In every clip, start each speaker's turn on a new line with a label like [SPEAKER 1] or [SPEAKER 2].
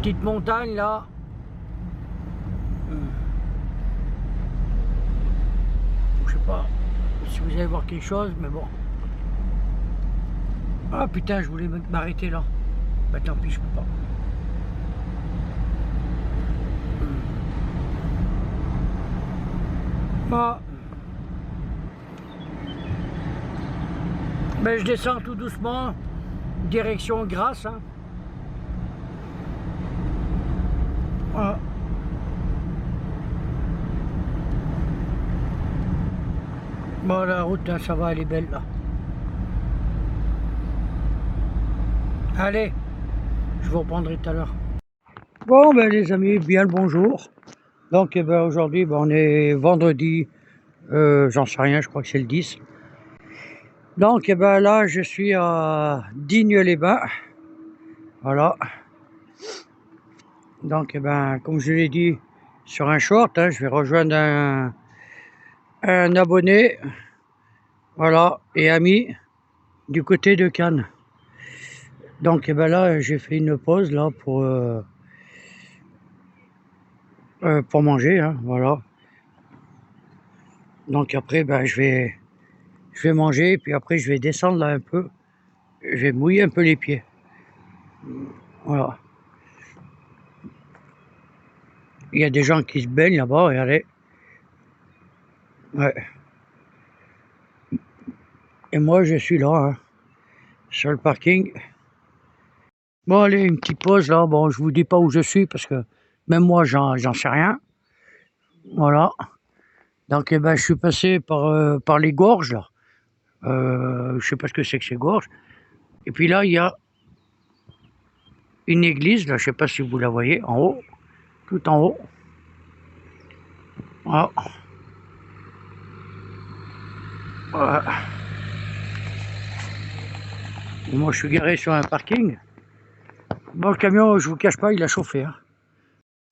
[SPEAKER 1] petite montagne là. Je sais pas si vous allez voir quelque chose, mais bon. Ah putain, je voulais m'arrêter là. Bah tant pis, je peux pas. Bah, ben, je descends tout doucement, direction Grasse. Hein. Voilà. Bon, la route, hein, ça va, elle est belle là. Allez, je vous reprendrai tout à l'heure. Bon, ben les amis, bien le bonjour. Donc, eh ben, aujourd'hui, ben, on est vendredi, j'en sais rien, je crois que c'est le 10. Donc, eh ben, là, je suis à Digne-les-Bains. Voilà. Donc, eh ben, comme je l'ai dit sur un short, hein, je vais rejoindre un abonné, voilà, et ami du côté de Cannes. Donc, eh ben, là, j'ai fait une pause là pour manger, hein, voilà. Donc après, ben, je vais manger, puis après, je vais descendre là un peu. Je vais mouiller un peu les pieds. Voilà. Il y a des gens qui se baignent là-bas, regardez. Ouais. Et moi, je suis là, hein, sur le parking. Bon, allez, une petite pause là. Bon, je vous dis pas où je suis parce que même moi, j'en sais rien. Voilà. Donc, eh ben, je suis passé par les gorges là. Je sais pas ce que c'est que ces gorges. Et puis là, il y a une église là. Je sais pas si vous la voyez en haut, tout en haut. Voilà. Voilà. Et moi, je suis garé sur un parking. Bon, le camion, je vous cache pas, il a chauffé. Hein.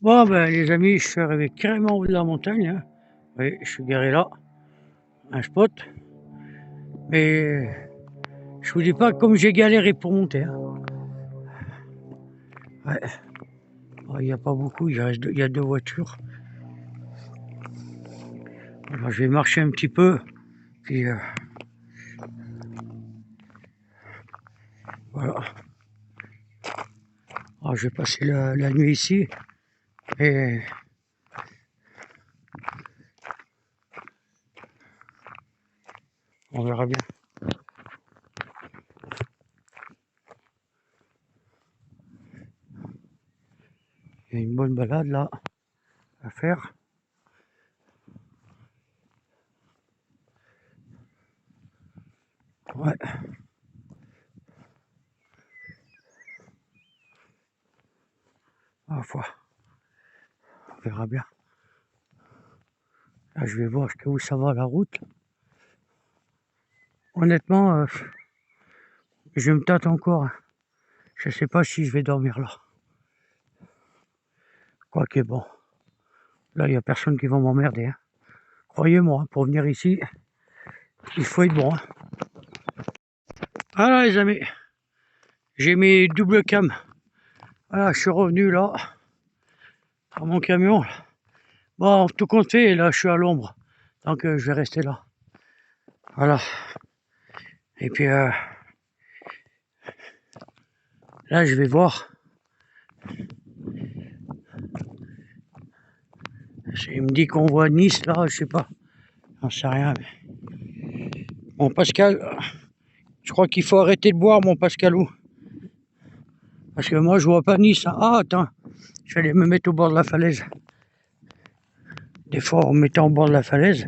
[SPEAKER 1] Bon, ben, les amis, je suis arrivé carrément au bout de la montagne. Hein. Oui, je suis garé là, un spot. Mais je vous dis pas comme j'ai galéré pour monter. Hein. Ouais. Il n'y a pas beaucoup, il y a 2 voitures. Alors, je vais marcher un petit peu. Puis voilà. Alors, je vais passer la nuit ici. Et on verra bien. Il y a une bonne balade là à faire. Ouais. Ma foi. On verra bien. Là, je vais voir jusqu'où ça va la route. Honnêtement, je me tâte encore. Hein. Je sais pas si je vais dormir là. Quoique bon. Là, il n'y a personne qui va m'emmerder. Hein. Croyez-moi, pour venir ici, il faut être bon. Hein. Voilà les amis. J'ai mis double cam. Voilà, je suis revenu là. À mon camion. Bon, tout compte fait, là, je suis à l'ombre. Donc, je vais rester là. Voilà. Et puis, là, je vais voir. Il me dit qu'on voit Nice, là, je sais pas. J'en sais rien. Mais... Bon, Pascal, je crois qu'il faut arrêter de boire, mon Pascalou. Parce que moi, je vois pas Nice. Hein. Ah, attends. Je vais aller me mettre au bord de la falaise. Des fois, en me mettant au bord de la falaise,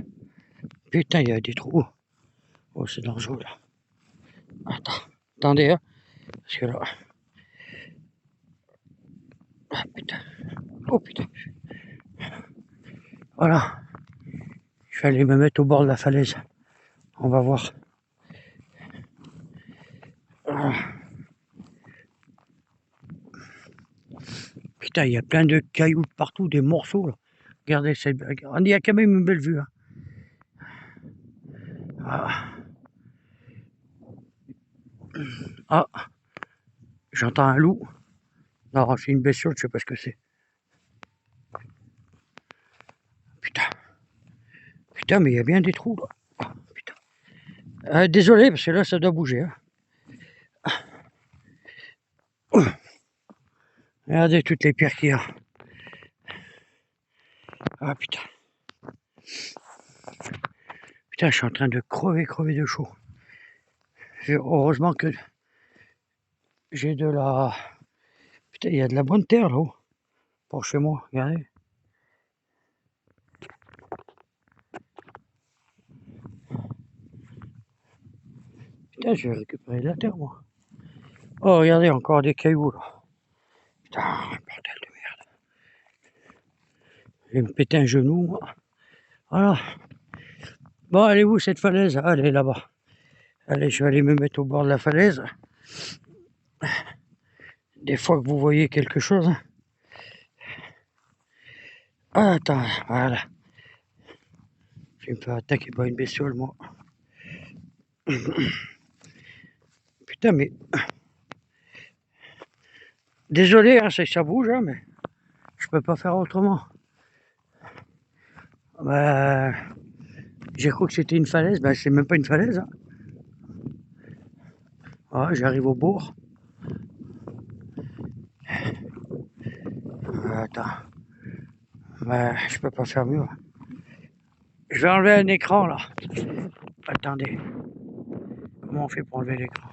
[SPEAKER 1] putain, il y a des trous. Oh, c'est dangereux, là. Attendez, hein. Parce que là... Ah, putain. Oh, putain. Voilà. Je vais aller me mettre au bord de la falaise. On va voir. Ah. Putain, il y a plein de cailloux partout, des morceaux. Là. Regardez, il y a quand même une belle vue. Hein. Ah. Ah. J'entends un loup. Non, c'est une bestiole, je sais pas ce que c'est. Putain. Putain, mais il y a bien des trous, là. Ah, putain. Désolé, parce que là, ça doit bouger. Hein. Regardez toutes les pierres qu'il y a. Ah, putain. Putain, je suis en train de crever de chaud. Heureusement que j'ai de la... Putain, il y a de la bonne terre, là-haut. Pour chez moi, regardez. Putain, je vais récupérer de la terre, moi. Oh, regardez, encore des cailloux, là. Putain, bordel de merde. Je vais me péter un genou, moi. Voilà. Bon, elle est où, cette falaise? Ah, elle est là-bas. Allez, je vais aller me mettre au bord de la falaise. Des fois que vous voyez quelque chose. Hein. Ah, attends, voilà. Je vais me faire attaquer par une bestiole, moi. Putain, mais... Désolé, hein, ça bouge, hein, mais... Je peux pas faire autrement. Bah... J'ai cru que c'était une falaise, bah c'est même pas une falaise. Hein. Ah, j'arrive au bord. Attends. Bah, je peux pas faire mieux. Je vais enlever un écran, là. Attendez. Comment on fait pour enlever l'écran?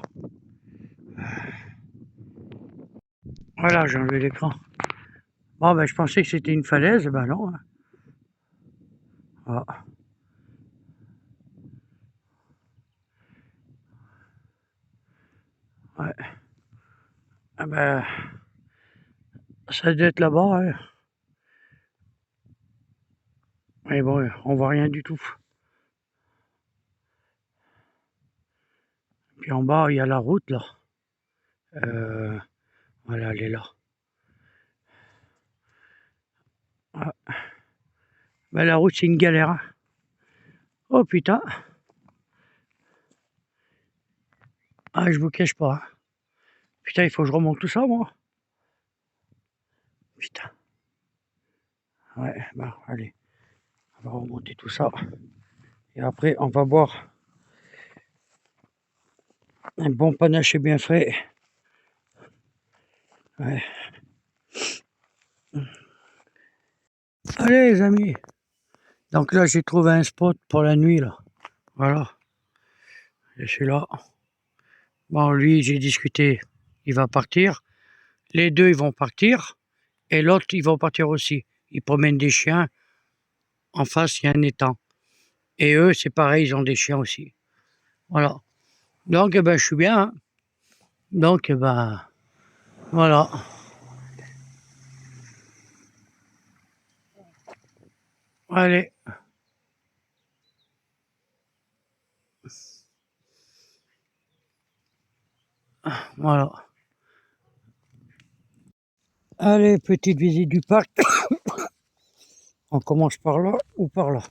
[SPEAKER 1] Voilà, j'ai enlevé l'écran. Bon, ben, je pensais que c'était une falaise, ben non. Hein. Ah. Ouais. Ah ben, ça doit être là-bas. Hein. Mais bon, on voit rien du tout. Puis en bas, il y a la route, là. Voilà, elle est là. Ah. Ben, la route, c'est une galère. Hein. Oh, putain. Ah, je vous cache pas. Hein. Putain, il faut que je remonte tout ça, moi. Putain. Ouais, ben, allez. On va remonter tout ça. Et après, on va boire un bon panaché bien frais. Ouais. Allez, les amis. Donc là, j'ai trouvé un spot pour la nuit, là. Voilà. Je suis là. Bon, lui, j'ai discuté. Il va partir. Les deux, ils vont partir. Et l'autre, ils vont partir aussi. Ils promènent des chiens. En face, il y a un étang. Et eux, c'est pareil, ils ont des chiens aussi. Voilà. Donc, eh ben, je suis bien. Hein. Donc, eh ben, voilà. Allez. Voilà. Allez, petite visite du parc. On commence par là ou par là?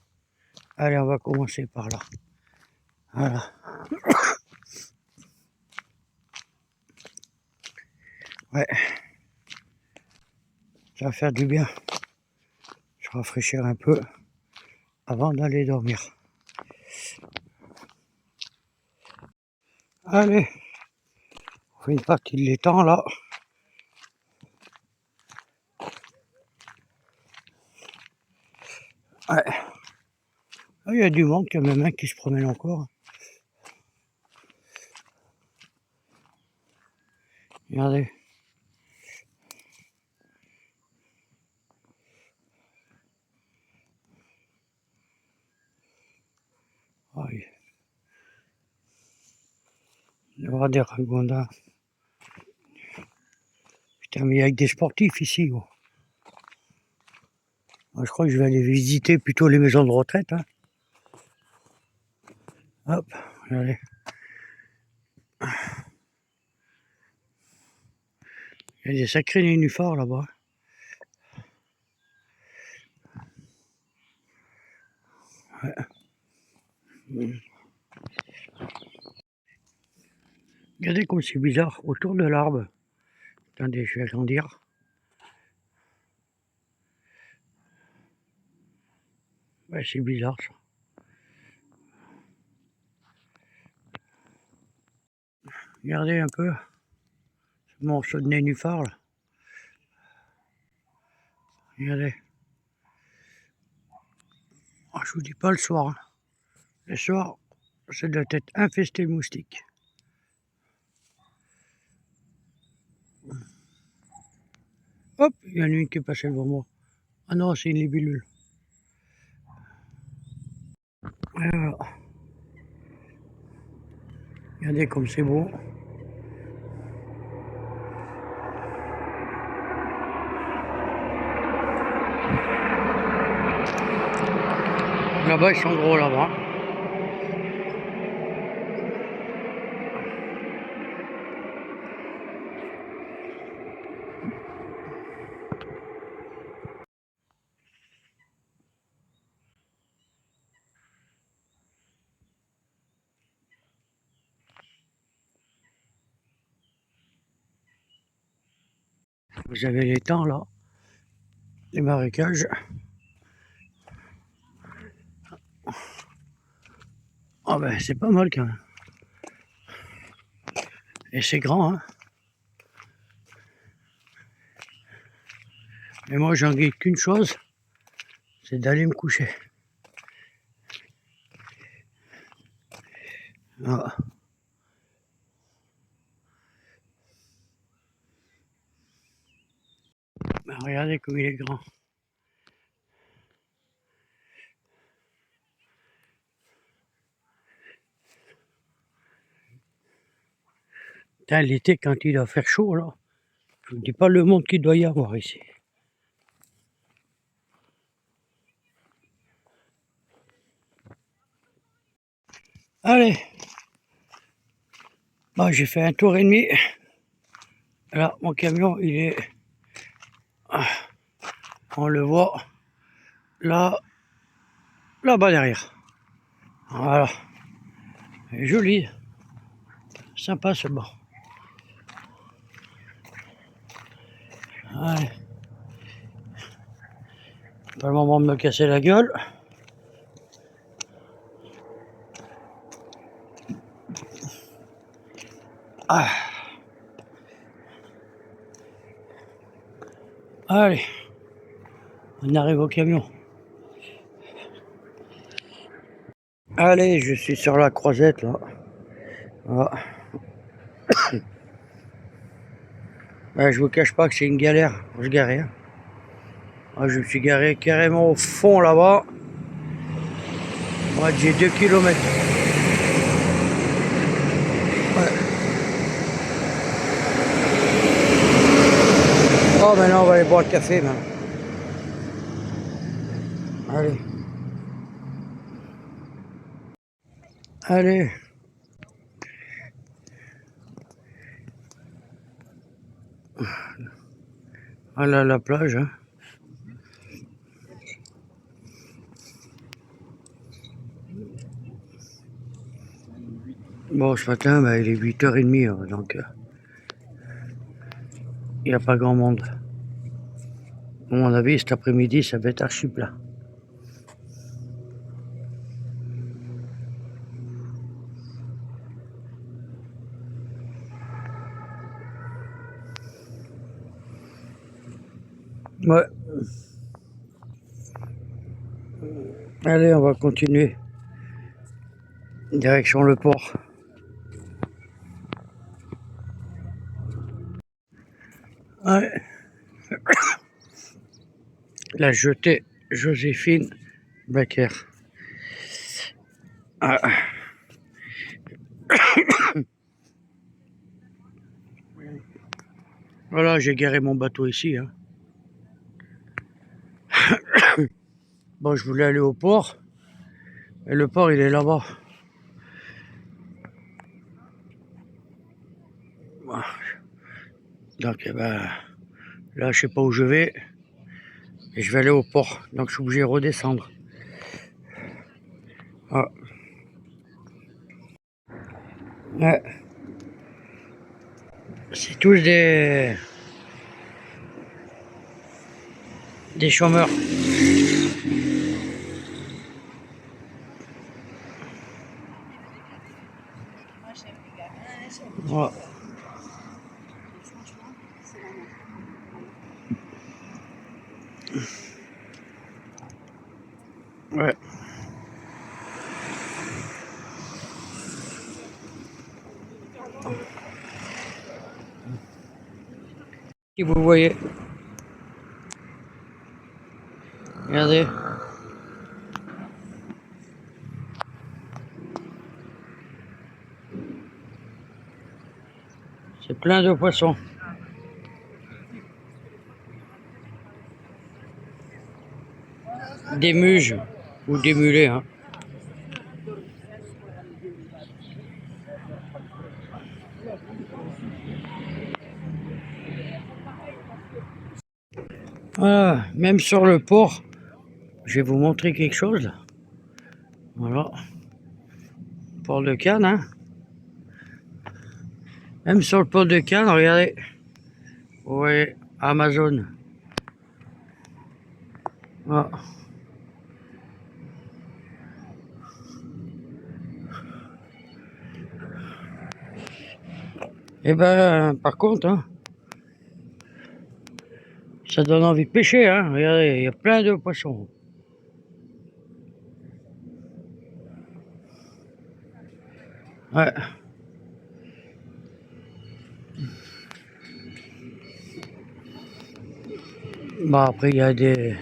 [SPEAKER 1] Allez, on va commencer par là. Voilà. Ouais. Ça va faire du bien. Se rafraîchir un peu avant d'aller dormir. Allez. On fait une partie de l'étang là. Ouais. Ah, il y a du monde, il y a même un qui se promène encore. Regardez. Oh, il y aura des ragondins. Putain, mais il y a que des sportifs ici. Gros. Moi, je crois que je vais aller visiter plutôt les maisons de retraite. Hein. Hop, regardez. Il y a des sacrés nénuphars là-bas. Ouais. Regardez comme c'est bizarre, autour de l'arbre. Attendez, je vais agrandir. Ouais, c'est bizarre ça. Regardez un peu ce morceau de nénuphar là. Regardez. Ah, je vous dis pas le soir. Hein. Le soir, ça doit être infesté de moustiques. Hop, il y en a une qui est passée devant moi. Ah non, c'est une libellule. Voilà. Regardez comme c'est beau. Là-bas, ils sont gros là-bas. Vous avez les temps là, les marécages. Ah ben c'est pas mal quand même. Et c'est grand, hein. Mais moi j'en guide qu'une chose, c'est d'aller me coucher. Ah. Ben, regardez comme il est grand. L'été quand il doit faire chaud là, je vous dis pas le monde qu'il doit y avoir ici. Allez, bon, j'ai fait un tour et demi. Là, mon camion, il est... On le voit là, là-bas derrière. Voilà. Joli. Sympa ce banc. Allez. Pas le moment de me casser la gueule. Ah. Allez. On arrive au camion. Allez, je suis sur la croisette là. Voilà. Ben, je vous cache pas que c'est une galère pour se garer. Hein. Moi, je me suis garé carrément au fond là-bas. Moi, j'ai 2 kilomètres. Ouais. Oh, maintenant, on va aller boire le café, maintenant. Allez. Allez. Voilà la plage. Hein. Bon, ce matin, ben, il est 8h30, hein, donc il n'y a pas grand monde. À mon avis, cet après-midi, ça va être archi plat. Ouais. Allez, on va continuer. Direction le port. Ouais. La jetée Joséphine Becker. Ah. Voilà, j'ai garé mon bateau ici. Hein. Bon, je voulais aller au port. Et le port, il est là-bas. Donc, eh ben, là, je sais pas où je vais. Et je vais aller au port. Donc, je suis obligé de redescendre. Ah. Ouais. C'est tous des chômeurs. Ouais. Si vous voyez, regardez. C'est plein de poissons. Des muges ou des mulets. Hein. Voilà, même sur le port, je vais vous montrer quelque chose. Là. Voilà, port de Cannes. Hein. Même sur le port de Cannes, regardez. Vous voyez, Amazon. Voilà. Et ben, par contre, hein, ça donne envie de pêcher. Hein. Regardez, il y a plein de poissons. Ouais. Bon, après, il y a des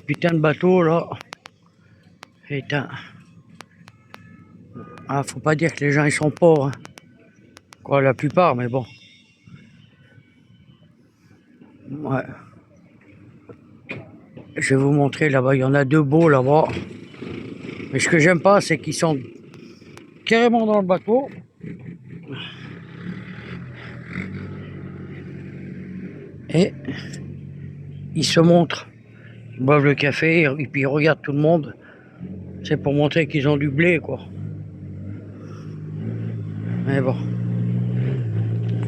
[SPEAKER 1] putains de bateaux là. Putain. Ah, faut pas dire que les gens ils sont pauvres. Hein. Quoi, la plupart, mais bon. Ouais. Je vais vous montrer là-bas. Il y en a deux beaux là-bas. Mais ce que j'aime pas, c'est qu'ils sont carrément dans le bateau. Et ils se montrent. Ils boivent le café et puis ils regardent tout le monde. C'est pour montrer qu'ils ont du blé, quoi. Mais bon.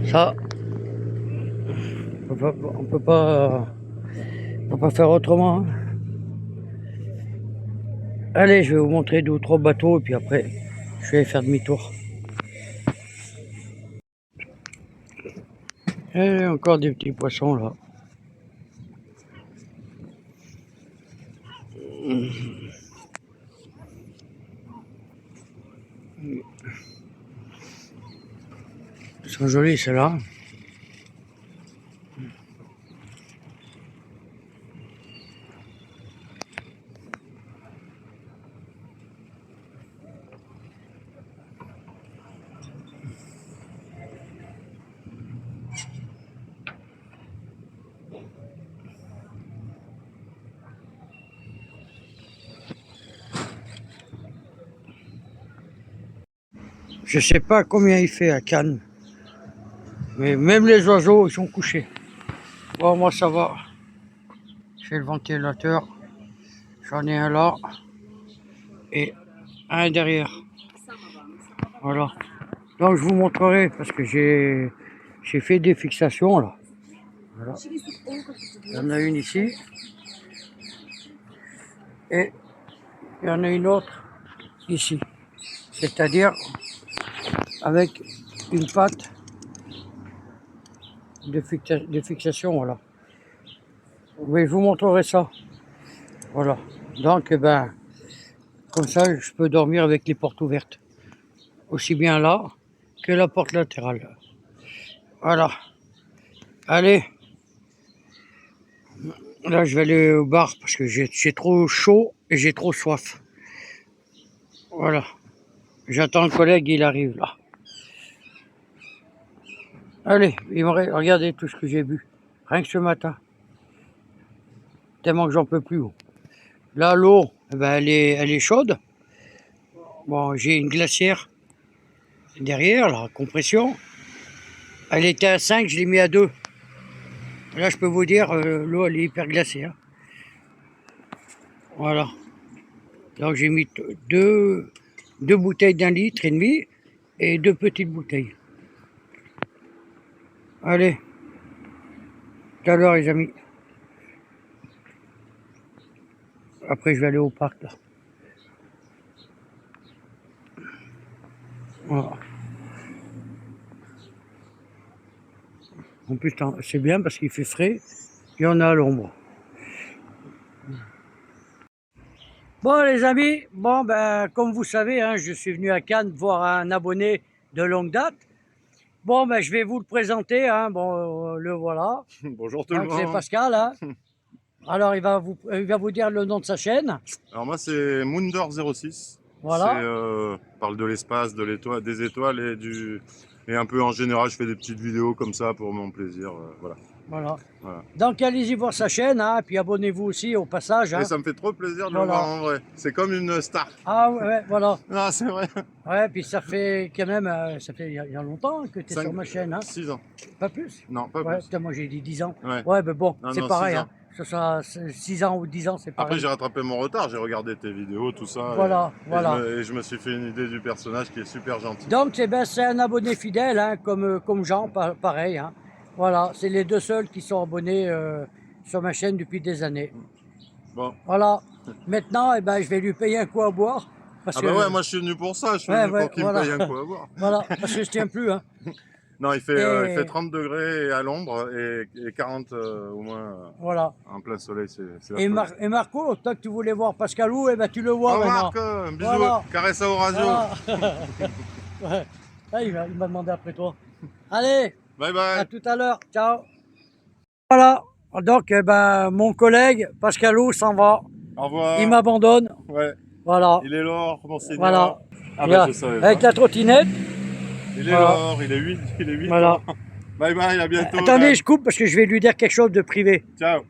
[SPEAKER 1] Ça, on peut pas faire autrement. Hein. Allez, je vais vous montrer deux ou trois bateaux et puis après, je vais faire demi-tour. Et encore des petits poissons là. Ils sont jolis ceux-là. Je sais pas combien il fait à Cannes. Mais même les oiseaux, ils sont couchés. Bon, moi ça va. J'ai le ventilateur. J'en ai un là. Et un derrière. Voilà. Donc je vous montrerai parce que j'ai fait des fixations là. Voilà. Il y en a une ici. Et il y en a une autre ici. C'est-à-dire avec une patte de fixation, voilà. Mais je vous montrerai ça. Voilà. Donc, ben, comme ça, je peux dormir avec les portes ouvertes. Aussi bien là que la porte latérale. Voilà. Allez. Là, je vais aller au bar parce que j'ai trop chaud et j'ai trop soif. Voilà. J'attends le collègue, il arrive là. Allez, regardez tout ce que j'ai bu. Rien que ce matin. Tellement que j'en peux plus. Là, l'eau, ben, elle est chaude. Bon, j'ai une glacière derrière, la compression. Elle était à 5, je l'ai mis à 2. Là, je peux vous dire, l'eau, elle est hyper glacée. Hein. Voilà. Donc, j'ai mis deux bouteilles d'1,5 litre et deux petites bouteilles. Allez, tout à l'heure, les amis. Après, je vais aller au parc, là. Voilà. En plus, c'est bien parce qu'il fait frais et on est à l'ombre. Bon les amis, bon ben comme vous savez, hein, je suis venu à Cannes voir un abonné de longue date. Bon ben je vais vous le présenter, hein, bon le voilà.
[SPEAKER 2] Bonjour tout le
[SPEAKER 1] Donc c'est
[SPEAKER 2] monde.
[SPEAKER 1] Pascal, hein. Alors il va vous dire le nom de sa chaîne.
[SPEAKER 2] Alors moi c'est Moondor06. C'est
[SPEAKER 1] Voilà,
[SPEAKER 2] parle de l'espace, de l'étoile, des étoiles et un peu en général je fais des petites vidéos comme ça pour mon plaisir. Voilà.
[SPEAKER 1] voilà.
[SPEAKER 2] Voilà.
[SPEAKER 1] Donc allez-y voir sa chaîne, hein, puis abonnez-vous aussi au passage,
[SPEAKER 2] Et
[SPEAKER 1] hein.
[SPEAKER 2] ça me fait trop plaisir de le voir
[SPEAKER 1] Voilà.
[SPEAKER 2] en vrai. C'est comme une star.
[SPEAKER 1] Ah ouais, voilà.
[SPEAKER 2] Ah c'est vrai.
[SPEAKER 1] Ouais, puis ça fait quand même, ça fait il y a longtemps que tu es sur ma chaîne, hein.
[SPEAKER 2] 6 ans.
[SPEAKER 1] Pas plus?
[SPEAKER 2] Non, pas
[SPEAKER 1] Ouais,
[SPEAKER 2] plus.
[SPEAKER 1] putain, moi j'ai dit 10 ans.
[SPEAKER 2] Ouais.
[SPEAKER 1] Ouais, mais bon,
[SPEAKER 2] Non,
[SPEAKER 1] c'est
[SPEAKER 2] non, 6
[SPEAKER 1] pareil, hein.
[SPEAKER 2] ans.
[SPEAKER 1] Que ce soit 6 ans ou 10 ans, c'est
[SPEAKER 2] Après
[SPEAKER 1] pareil.
[SPEAKER 2] j'ai rattrapé mon retard, j'ai regardé tes vidéos, tout ça.
[SPEAKER 1] Voilà,
[SPEAKER 2] Et
[SPEAKER 1] voilà.
[SPEAKER 2] et je me suis fait une idée du personnage qui est super gentil.
[SPEAKER 1] Donc, c'est un abonné fidèle, hein, comme Jean, pareil, hein. Voilà, c'est les deux seuls qui sont abonnés sur ma chaîne depuis des années.
[SPEAKER 2] Bon.
[SPEAKER 1] Voilà. Maintenant, eh ben, je vais lui payer un coup à boire. Parce
[SPEAKER 2] Ah
[SPEAKER 1] que,
[SPEAKER 2] bah ouais, moi je suis venu pour ça, je suis
[SPEAKER 1] ouais,
[SPEAKER 2] venu
[SPEAKER 1] ouais,
[SPEAKER 2] pour qu'il me
[SPEAKER 1] voilà.
[SPEAKER 2] paye un coup à boire.
[SPEAKER 1] Voilà, parce que je tiens plus, hein.
[SPEAKER 2] Non, il fait
[SPEAKER 1] Et
[SPEAKER 2] 30 degrés à l'ombre et 40 au moins
[SPEAKER 1] voilà.
[SPEAKER 2] en plein soleil, c'est la folie.
[SPEAKER 1] Et Marco, toi que tu voulais voir Pascalou, eh ben, tu le
[SPEAKER 2] Au
[SPEAKER 1] vois
[SPEAKER 2] revoir,
[SPEAKER 1] maintenant.
[SPEAKER 2] bisous,
[SPEAKER 1] Voilà.
[SPEAKER 2] caresse à Horatio.
[SPEAKER 1] Voilà. Ouais. Ah, il m'a demandé après toi. Allez,
[SPEAKER 2] Bye
[SPEAKER 1] à
[SPEAKER 2] bye.
[SPEAKER 1] tout à l'heure. Ciao. Voilà. Donc, eh ben, mon collègue Pascalou s'en va.
[SPEAKER 2] Au
[SPEAKER 1] Il
[SPEAKER 2] revoir.
[SPEAKER 1] m'abandonne.
[SPEAKER 2] Ouais,
[SPEAKER 1] Voilà.
[SPEAKER 2] il est l'or, monseigneur.
[SPEAKER 1] Voilà.
[SPEAKER 2] Ah
[SPEAKER 1] Et,
[SPEAKER 2] bah je savais
[SPEAKER 1] avec
[SPEAKER 2] pas.
[SPEAKER 1] la trottinette.
[SPEAKER 2] Il est
[SPEAKER 1] Voilà.
[SPEAKER 2] l'or, il est 8
[SPEAKER 1] Voilà.
[SPEAKER 2] ans. Bye bye, à bientôt.
[SPEAKER 1] Attendez,
[SPEAKER 2] Dan.
[SPEAKER 1] je coupe parce que je vais lui dire quelque chose de privé.
[SPEAKER 2] Ciao.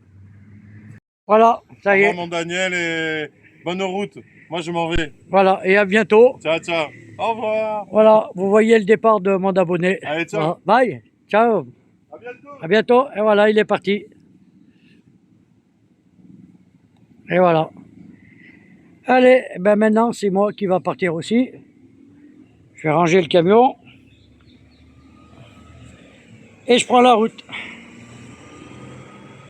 [SPEAKER 1] Voilà,
[SPEAKER 2] Au
[SPEAKER 1] ça y
[SPEAKER 2] revoir
[SPEAKER 1] est.
[SPEAKER 2] mon Daniel et bonne route. Moi je m'en vais.
[SPEAKER 1] Voilà, et à bientôt.
[SPEAKER 2] Ciao, ciao. Au revoir.
[SPEAKER 1] Voilà, vous voyez le départ de mon abonné.
[SPEAKER 2] Allez, ciao.
[SPEAKER 1] Voilà. Bye. Ciao.
[SPEAKER 2] À bientôt.
[SPEAKER 1] À bientôt. Et voilà, il est parti. Et voilà. Allez, ben maintenant, c'est moi qui va partir aussi. Je vais ranger le camion. Et je prends la route.